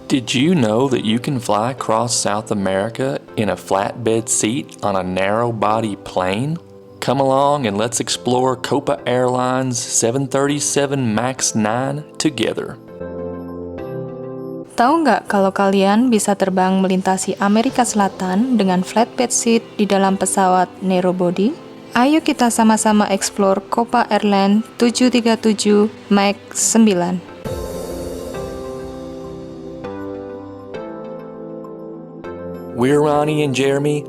Did you know that you can fly across South America in a flatbed seat on a narrow-body plane? Come along and let's explore Copa Airlines 737 MAX 9 together. Tahu nggak kalau kalian bisa terbang melintasi Amerika Selatan dengan flatbed seat di dalam pesawat narrow body? Ayo kita sama-sama explore Copa Airlines 737 MAX 9. We're Rani and Jeremy,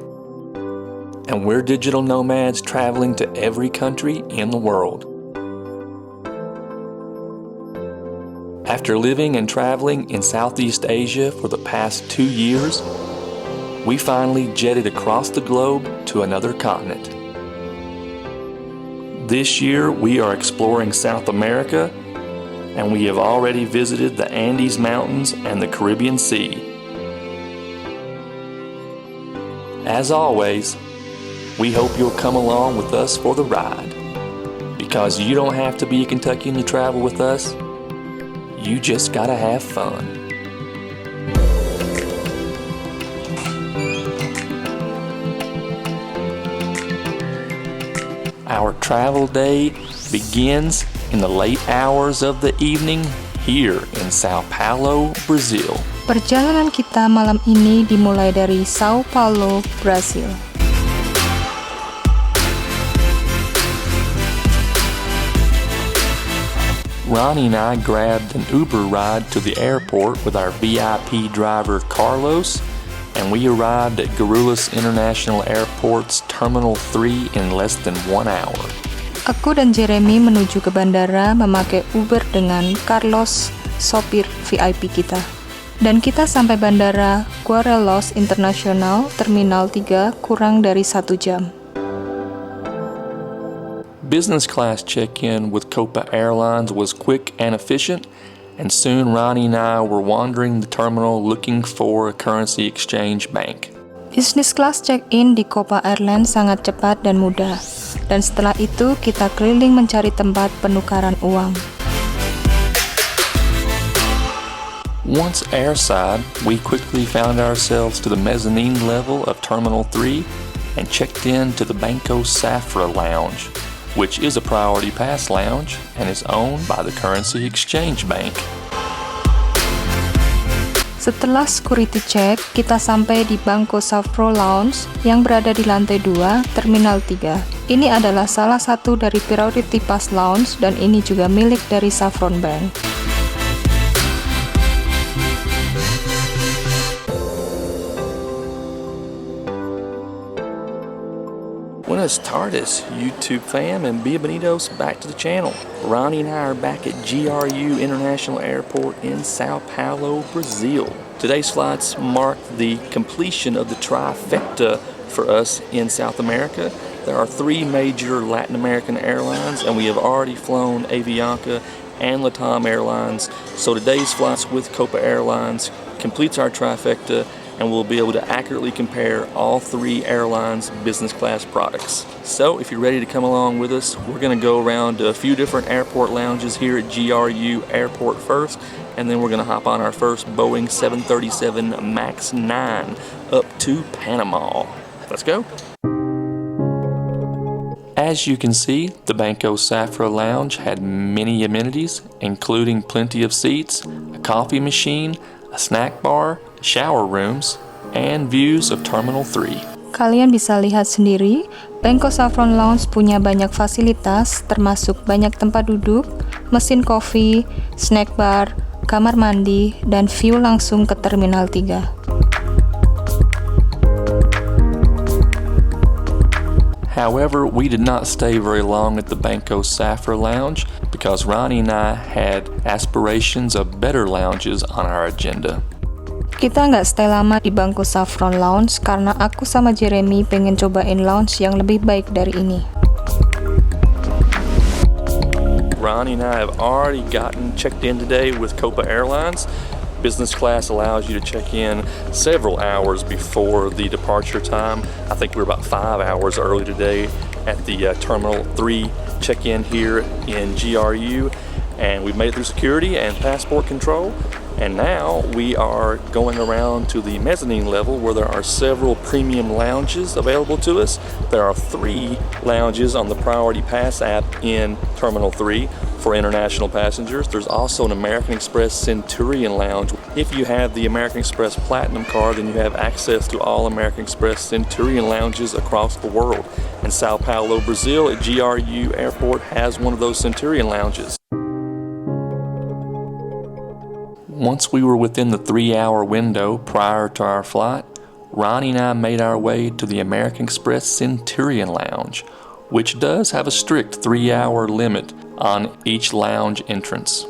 and we're digital nomads traveling to every country in the world. After living and traveling in Southeast Asia for the past 2 years, we finally jetted across the globe to another continent. This year, we are exploring South America, and we have already visited the Andes Mountains and the Caribbean Sea. As always, we hope you'll come along with us for the ride. Because you don't have to be a Kentuckian to travel with us, you just gotta have fun. Our travel day begins in the late hours of the evening here in São Paulo, Brazil. Perjalanan kita malam ini dimulai dari São Paulo, Brazil. Rani and I grabbed an Uber ride to the airport with our VIP driver Carlos, and we arrived at Guarulhos International Airport's Terminal 3 in less than 1 hour. Aku dan Jeremy menuju ke bandara memakai Uber dengan Carlos, sopir VIP kita. Dan kita sampai bandara Guarulhos International Terminal 3 kurang dari 1 jam. Business class check-in with Copa Airlines was quick and efficient, and soon Rani and I were wandering the terminal looking for a currency exchange bank. Business class check-in di Copa Airlines sangat cepat dan mudah, dan setelah itu kita keliling mencari tempat penukaran uang. Once airside, we quickly found ourselves to the mezzanine level of Terminal 3 and checked in to the Banco Safra Lounge, which is a priority pass lounge and is owned by the Currency Exchange Bank. Setelah security check, kita sampai di Banco Safra Lounge yang berada di lantai 2, Terminal 3. Ini adalah salah satu dari priority pass lounge dan ini juga milik dari Saffron Bank. Buenas tardes, YouTube fam, and bienvenidos back to the channel. Rani and I are back at GRU International Airport in São Paulo, Brazil. Today's flights mark the completion of the trifecta for us in South America. There are 3 major Latin American airlines, and we have already flown Avianca and LATAM Airlines. So today's flights with Copa Airlines completes our trifecta, and we'll be able to accurately compare all 3 airlines' business class products. So if you're ready to come along with us, we're going to go around to a few different airport lounges here at GRU Airport first, and then we're going to hop on our first Boeing 737 MAX 9 up to Panama. Let's go. As you can see, the Banco Safra Lounge had many amenities, including plenty of seats, a coffee machine, a snack bar, shower rooms, and views of Terminal 3. Kalian bisa lihat sendiri, Banco Safra Lounge punya banyak fasilitas, termasuk banyak tempat duduk, mesin kopi, snack bar, kamar mandi, dan view langsung ke Terminal 3. However, we did not stay very long at the Banco Safra Lounge because Rani and I had aspirations of better lounges on our agenda. Kita nggak stay lama di Banco Safra Lounge karena aku sama Jeremy pengen cobain lounge yang lebih baik dari ini. Rani and I have already gotten checked in today with Copa Airlines. Business class allows you to check in several hours before the departure time. I think we're about 5 hours early today at the Terminal 3 check-in here in GRU, and we've made it through security and passport control, And now we are going around to the mezzanine level where there are several premium lounges available to us. There are 3 lounges on the Priority Pass app in Terminal 3 for international passengers. There's also an American Express Centurion lounge. If you have the American Express Platinum card, then you have access to all American Express Centurion lounges across the world. And São Paulo, Brazil at GRU Airport has one of those Centurion lounges. Once we were within the 3-hour window prior to our flight, Rani and I made our way to the American Express Centurion Lounge, which does have a strict 3-hour limit on each lounge entrance.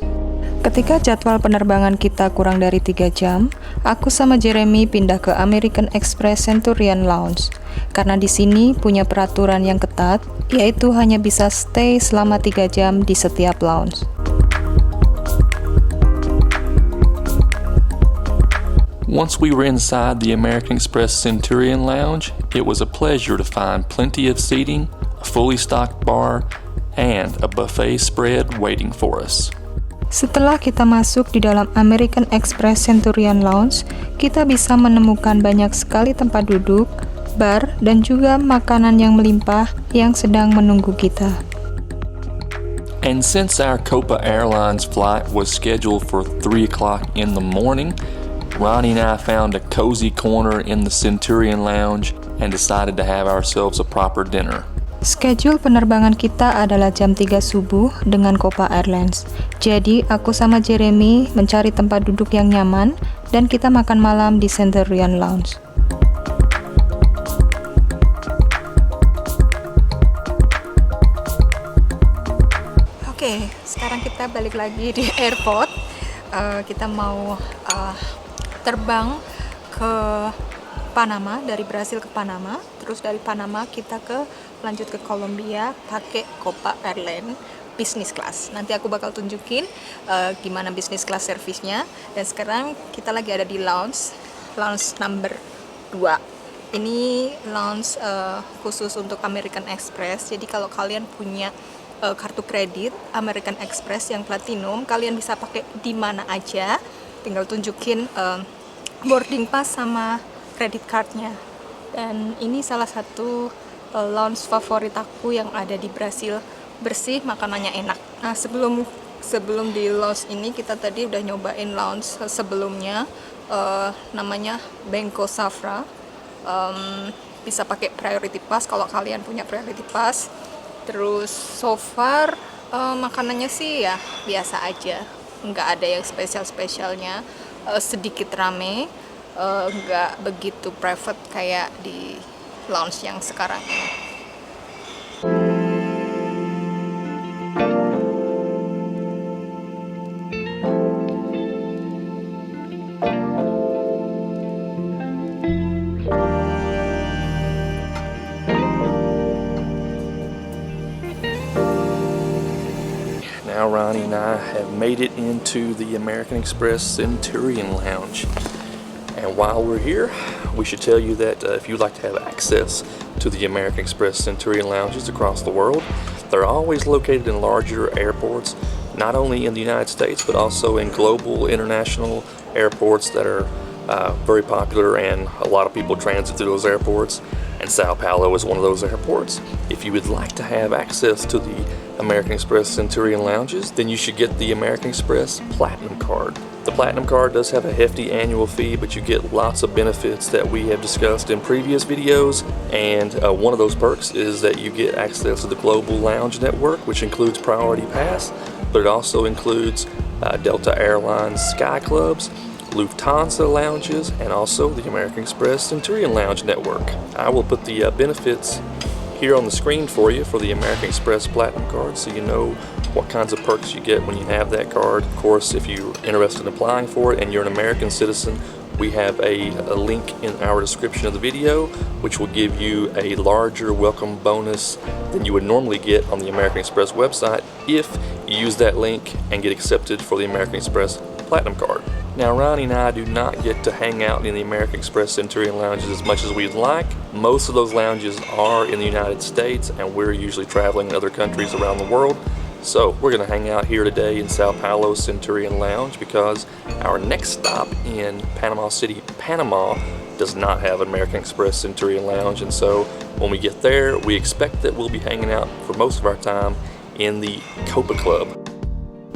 Ketika jadwal penerbangan kita kurang dari 3 jam, aku sama Jeremy pindah ke American Express Centurion Lounge. Karena di sini punya peraturan yang ketat, yaitu hanya bisa stay selama 3 jam di setiap lounge. Once we were inside the American Express Centurion Lounge, it was a pleasure to find plenty of seating, a fully stocked bar, and a buffet spread waiting for us. Setelah kita masuk di dalam American Express Centurion Lounge, kita bisa menemukan banyak sekali tempat duduk, bar, dan juga makanan yang melimpah yang sedang menunggu kita. And since our Copa Airlines flight was scheduled for 3 o'clock in the morning, Rani and I found a cozy corner in the Centurion Lounge and decided to have ourselves a proper dinner. Schedule penerbangan kita adalah jam 3 subuh dengan Copa Airlines. Jadi, aku sama Jeremy mencari tempat duduk yang nyaman dan kita makan malam di Centurion Lounge. Oke, sekarang kita balik lagi di airport. Kita mau terbang ke Panama, dari Brasil ke Panama, terus dari Panama kita lanjut ke Kolombia pakai Copa Airlines business class. Nanti aku bakal tunjukin gimana business class servisnya. Dan sekarang kita lagi ada di lounge number 2. Ini lounge khusus untuk American Express. Jadi kalau kalian punya kartu kredit American Express yang platinum, kalian bisa pakai di mana aja. Tinggal tunjukin boarding pass sama credit cardnya. Dan ini salah satu lounge favorit aku yang ada di Brasil. Bersih, makanannya enak. Nah, sebelum di lounge ini kita tadi udah nyobain lounge sebelumnya, namanya Banco Safra. Bisa pakai priority pass kalau kalian punya priority pass. Terus so far makanannya sih ya biasa aja, nggak ada yang spesialnya. Sedikit rame, nggak begitu private kayak di lounge yang sekarang ini. Now Rani and I have made it into the American Express Centurion Lounge. And while we're here, we should tell you that if you'd like to have access to the American Express Centurion lounges across the world, they're always located in larger airports, not only in the United States, but also in global international airports that are very popular, and a lot of people transit through those airports. And São Paulo is one of those airports. If you would like to have access to the American Express Centurion lounges, then you should get the American Express Platinum card. The Platinum card does have a hefty annual fee, but you get lots of benefits that we have discussed in previous videos. And one of those perks is that you get access to the Global Lounge Network, which includes Priority Pass, but it also includes Delta Airlines Sky Clubs, Lufthansa lounges, and also the American Express Centurion Lounge Network. I will put the benefits here on the screen for you for the American Express Platinum card, so you know what kinds of perks you get when you have that card. Of course, if you're interested in applying for it and you're an American citizen, we have a link in our description of the video which will give you a larger welcome bonus than you would normally get on the American Express website if you use that link and get accepted for the American Express Platinum card. Now, Rani and I do not get to hang out in the American Express Centurion lounges as much as we'd like. Most of those lounges are in the United States, and we're usually traveling in other countries around the world. So we're going to hang out here today in Sao Paulo Centurion Lounge because our next stop in Panama City, Panama does not have an American Express Centurion Lounge, and so when we get there we expect that we'll be hanging out for most of our time in the Copa Club.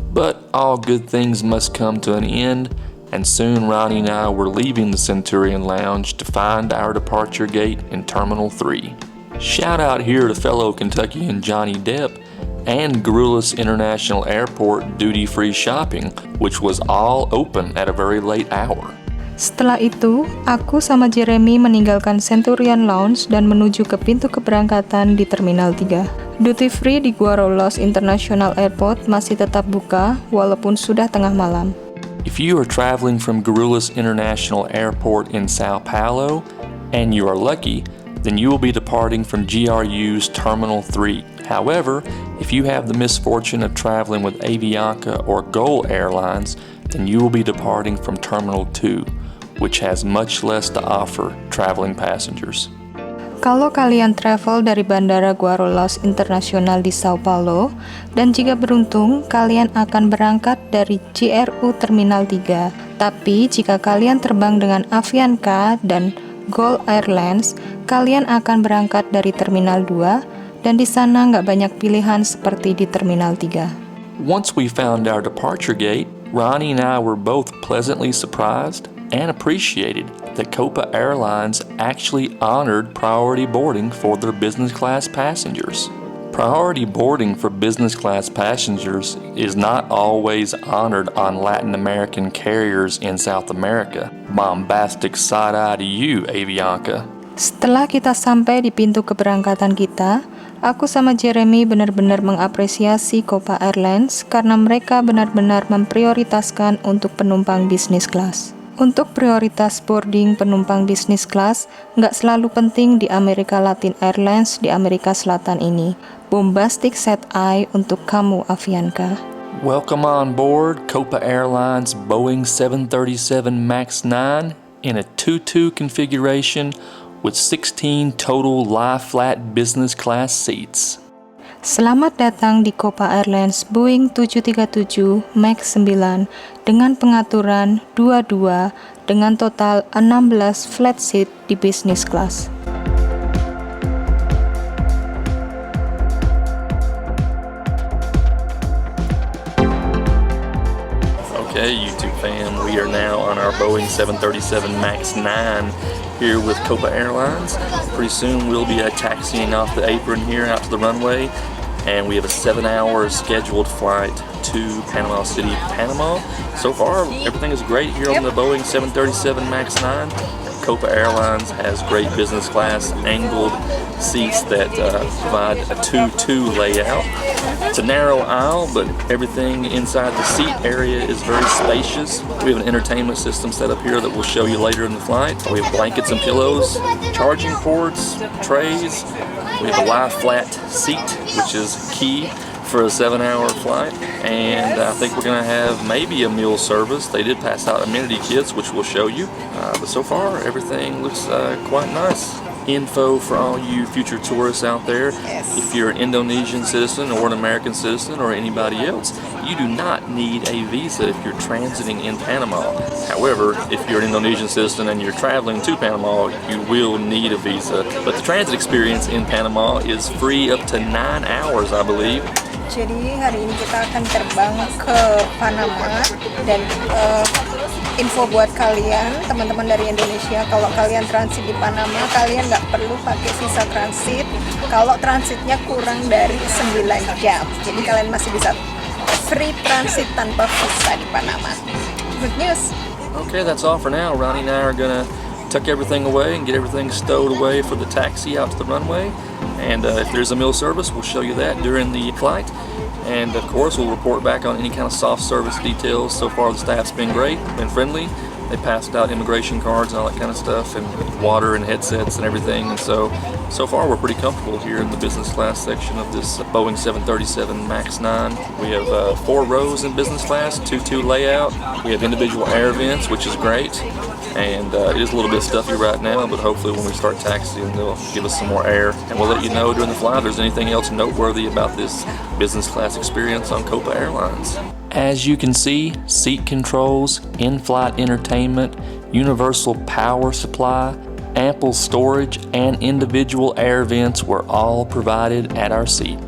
But all good things must come to an end, and soon Rani and I were leaving the Centurion Lounge to find our departure gate in Terminal 3. Shout out here to fellow Kentuckian Johnny Depp and Guarulhos International Airport duty-free shopping, which was all open at a very late hour. Setelah itu, aku sama Jeremy meninggalkan Centurion Lounge dan menuju ke pintu keberangkatan di Terminal 3. Duty free di Guarulhos International Airport masih tetap buka walaupun sudah tengah malam. If you are traveling from Guarulhos International Airport in Sao Paulo, and you are lucky, then you will be departing from GRU's Terminal 3. However, if you have the misfortune of traveling with Avianca or Gol Airlines, then you will be departing from Terminal 2, which has much less to offer traveling passengers. Kalau kalian travel dari Bandara Guarulhos International di Sao Paulo, dan jika beruntung, kalian akan berangkat dari GRU Terminal 3. Tapi jika kalian terbang dengan Avianca dan Gol Airlines, kalian akan berangkat dari Terminal 2, dan di sana nggak banyak pilihan seperti di Terminal 3. Once we found our departure gate, Rani and I were both pleasantly surprised and appreciated that Copa Airlines actually honored priority boarding for their business class passengers. Priority boarding for business class passengers is not always honored on Latin American carriers in South America. Bombastic side-eye to you, Avianca. Setelah kita sampai di pintu keberangkatan kita, aku sama Jeremy benar-benar mengapresiasi Copa Airlines karena mereka benar-benar memprioritaskan untuk penumpang bisnis kelas. Untuk prioritas boarding penumpang bisnis kelas, nggak selalu penting di Amerika Latin Airlines di Amerika Selatan ini. Bombastic set eye untuk kamu, Avianca. Welcome on board Copa Airlines Boeing 737 MAX 9 in a 2-2 configuration with 16 total lie-flat business class seats. Selamat datang di Copa Airlines Boeing 737 MAX 9 dengan pengaturan 2-2 dengan total 16 flat seat di business class. Okay, YouTube fam, we are now on our Boeing 737 MAX 9 here with Copa Airlines. Pretty soon we'll be taxiing off the apron here out to the runway, and we have a 7-hour scheduled flight to Panama City, Panama. So far, everything is great here on the Boeing 737 MAX 9. Copa Airlines has great business class angled seats that provide a 2-2 layout. It's a narrow aisle, but everything inside the seat area is very spacious. We have an entertainment system set up here that we'll show you later in the flight. We have blankets and pillows, charging ports, trays. We have a lie-flat seat, which is key for a 7-hour flight, and I think we're going to have maybe a meal service. They did pass out amenity kits, which we'll show you, but so far everything looks quite nice. Info for all you future tourists out there. If you're an Indonesian citizen or an American citizen or anybody else, you do not need a visa if you're transiting in Panama. However, if you're an Indonesian citizen and you're traveling to Panama, you will need a visa. But the transit experience in Panama is free up to 9 hours, I believe. Jadi hari ini kita akan terbang ke Panama, dan info buat kalian teman-teman dari Indonesia, kalau kalian transit di Panama kalian nggak perlu pakai visa transit kalau transitnya kurang dari 9 jam. Jadi kalian masih bisa free transit tanpa visa di Panama. Good news. Okay, that's all for now. Rani and I are gonna tuck everything away and get everything stowed away for the taxi out to the runway. And if there's a meal service, we'll show you that during the flight. And of course, we'll report back on any kind of soft service details. So far, the staff's been great, been friendly. They passed out immigration cards and all that kind of stuff, and water and headsets and everything. And so far we're pretty comfortable here in the business class section of this Boeing 737 MAX 9. We have 4 rows in business class, 2-2 layout. We have individual air vents, which is great. And it is a little bit stuffy right now, but hopefully when we start taxiing, they'll give us some more air. And we'll let you know during the flight if there's anything else noteworthy about this business class experience on Copa Airlines. As you can see, seat controls, in-flight entertainment, universal power supply, ample storage, and individual air vents were all provided at our seat.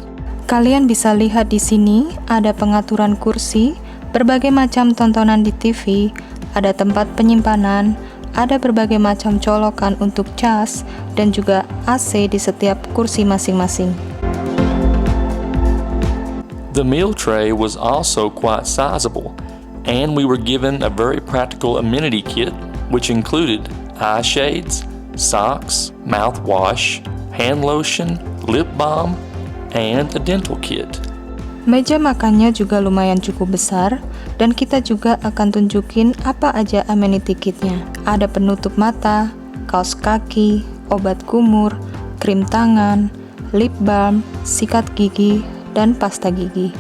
Kalian bisa lihat di sini ada pengaturan kursi, berbagai macam tontonan di TV, ada tempat penyimpanan, ada berbagai macam colokan untuk cas, dan juga AC di setiap kursi masing-masing. The meal tray was also quite sizable, and we were given a very practical amenity kit, which included eye shades, socks, mouthwash, hand lotion, lip balm, and a dental kit. Meja makannya juga lumayan cukup besar, dan kita juga akan tunjukin apa aja amenity kitnya. Ada penutup mata, kaos kaki, obat kumur, krim tangan, lip balm, sikat gigi, dan pasta gigi.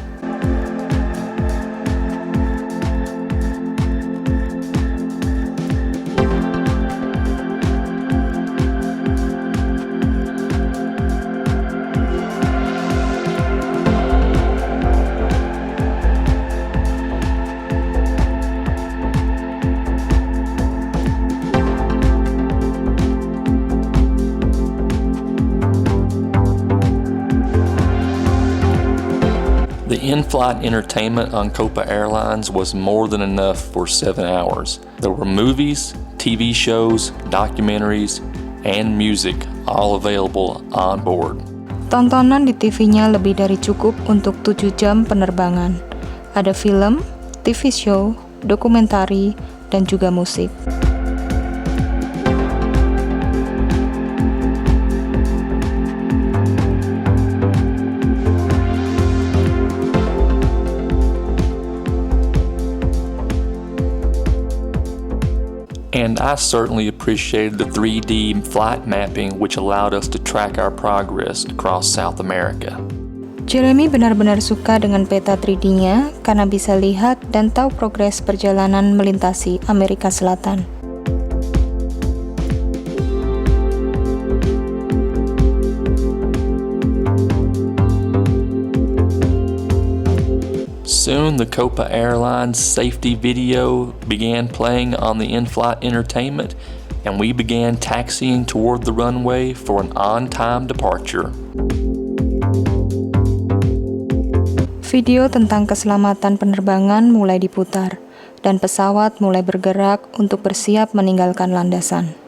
The in-flight entertainment on Copa Airlines was more than enough for 7 hours. There were movies, TV shows, documentaries, and music all available on board. Tontonan di TV-nya lebih dari cukup untuk 7 jam penerbangan. Ada film, TV show, dokumentari, dan juga musik. And I certainly appreciated the 3D flight mapping, which allowed us to track our progress across South America. Jeremy benar-benar suka dengan peta 3D-nya karena bisa lihat dan tahu progres perjalanan melintasi Amerika Selatan. Soon, the Copa Airlines safety video began playing on the in-flight entertainment, and we began taxiing toward the runway for an on-time departure. Video tentang keselamatan penerbangan mulai diputar, dan pesawat mulai bergerak untuk bersiap meninggalkan landasan.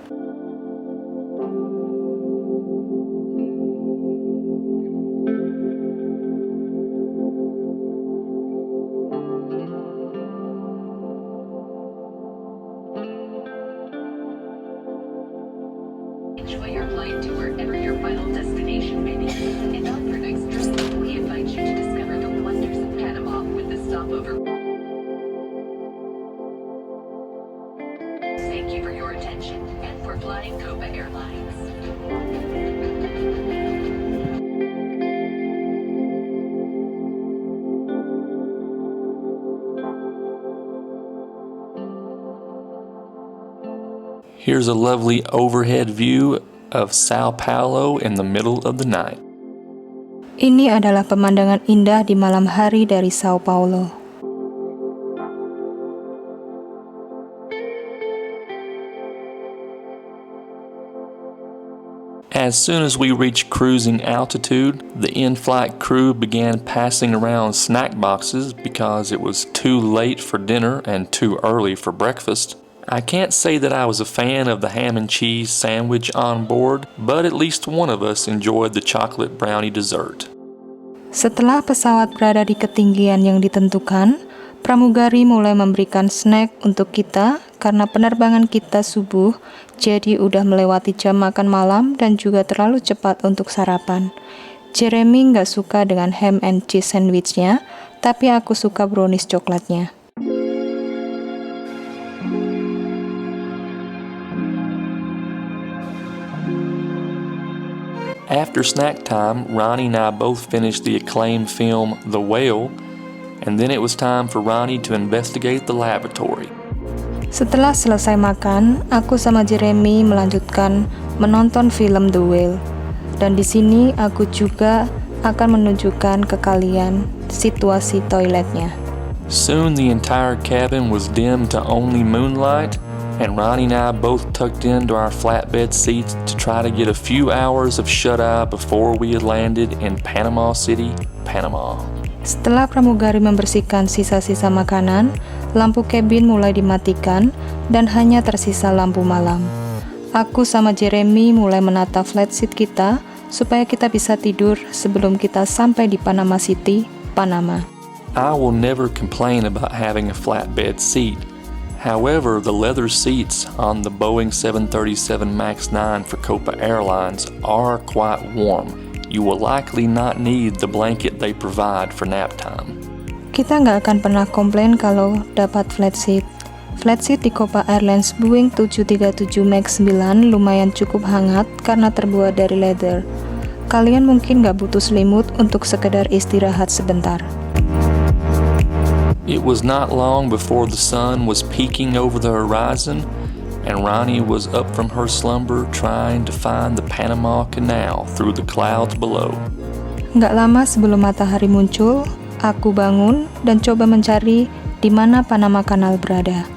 Enjoy your flight to wherever your final destination may be. And on your next trip, we invite you to discover the wonders of Panama with the stopover. Thank you for your attention and for flying Copa Airlines. Here's a lovely overhead view of São Paulo in the middle of the night. Ini adalah pemandangan indah di malam hari dari São Paulo. As soon as we reached cruising altitude, the in-flight crew began passing around snack boxes because it was too late for dinner and too early for breakfast. I can't say that I was a fan of the ham and cheese sandwich on board, but at least one of us enjoyed the chocolate brownie dessert. Setelah pesawat berada di ketinggian yang ditentukan, pramugari mulai memberikan snack untuk kita karena penerbangan kita subuh, jadi udah melewati jam makan malam dan juga terlalu cepat untuk sarapan. Jeremy nggak suka dengan ham and cheese sandwichnya, tapi aku suka brownies coklatnya. After snack time, Rani and I both finished the acclaimed film The Whale, and then it was time for Rani to investigate the laboratory. Setelah selesai makan, aku sama Jeremy melanjutkan menonton film The Whale. Dan di sini aku juga akan menunjukkan ke kalian situasi toiletnya. Soon the entire cabin was dimmed to only moonlight, and Rani and I both tucked into our flatbed seats to try to get a few hours of shut-eye before we had landed in Panama City, Panama. Setelah pramugari membersihkan sisa-sisa makanan, lampu kabin mulai dimatikan dan hanya tersisa lampu malam. Aku sama Jeremy mulai menata flat seat kita supaya kita bisa tidur sebelum kita sampai di Panama City, Panama. I will never complain about having a flatbed seat. However, the leather seats on the Boeing 737 MAX 9 for Copa Airlines are quite warm. You will likely not need the blanket they provide for nap time. Kita nggak akan pernah komplain kalau dapat flat seat. Flat seat di Copa Airlines Boeing 737 MAX 9 lumayan cukup hangat karena terbuat dari leather. Kalian mungkin nggak butuh selimut untuk sekedar istirahat sebentar. It was not long before the sun was peeking over the horizon, and Rani was up from her slumber trying to find the Panama Canal through the clouds below. Nggak lama sebelum matahari muncul, aku bangun dan coba mencari di mana Panama Canal berada.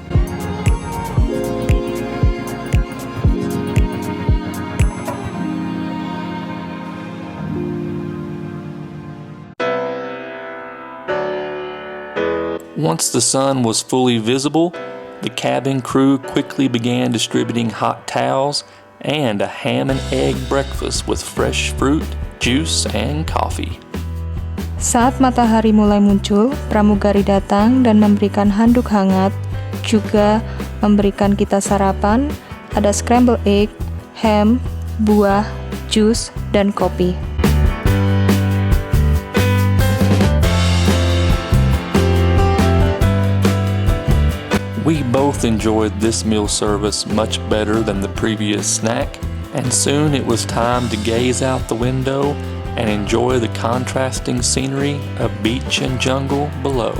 Once the sun was fully visible, the cabin crew quickly began distributing hot towels and a ham and egg breakfast with fresh fruit, juice, and coffee. Saat matahari mulai muncul, pramugari datang dan memberikan handuk hangat, juga memberikan kita sarapan, ada scrambled egg, ham, buah, jus, dan kopi. We both enjoyed this meal service much better than the previous snack, and soon it was time to gaze out the window and enjoy the contrasting scenery of beach and jungle below.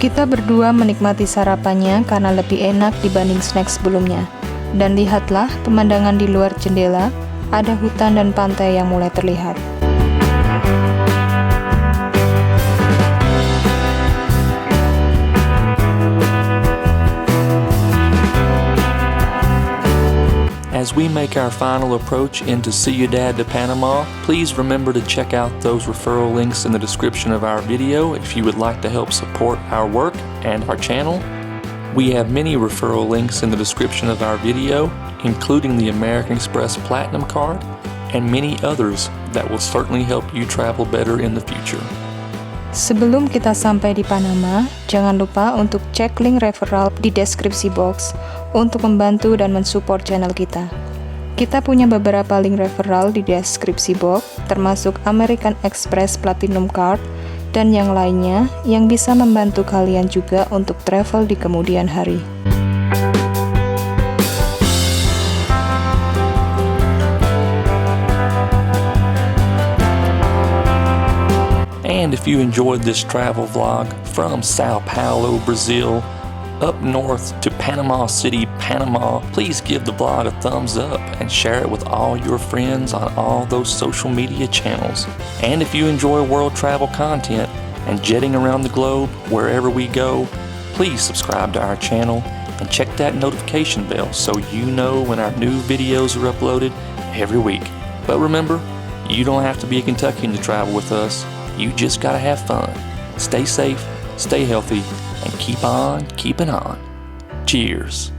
Kita berdua menikmati sarapannya karena lebih enak dibanding snack sebelumnya. Dan lihatlah pemandangan di luar jendela, ada hutan dan pantai yang mulai terlihat. As we make our final approach into Ciudad de Panama, please remember to check out those referral links in the description of our video if you would like to help support our work and our channel. We have many referral links in the description of our video, including the American Express Platinum Card and many others that will certainly help you travel better in the future. Sebelum kita sampai di Panama, jangan lupa untuk cek link referral di deskripsi box untuk membantu dan mensupport channel kita. Kita punya beberapa link referral di deskripsi box, termasuk American Express Platinum Card dan yang lainnya yang bisa membantu kalian juga untuk travel di kemudian hari. And if you enjoyed this travel vlog from São Paulo, Brazil, up north to Panama City, Panama, please give the vlog a thumbs up and share it with all your friends on all those social media channels. And if you enjoy world travel content and jetting around the globe wherever we go, please subscribe to our channel and check that notification bell so you know when our new videos are uploaded every week. But remember, you don't have to be a Kentuckian to travel with us. You just gotta have fun. Stay safe, stay healthy, and keep on keeping on. Cheers.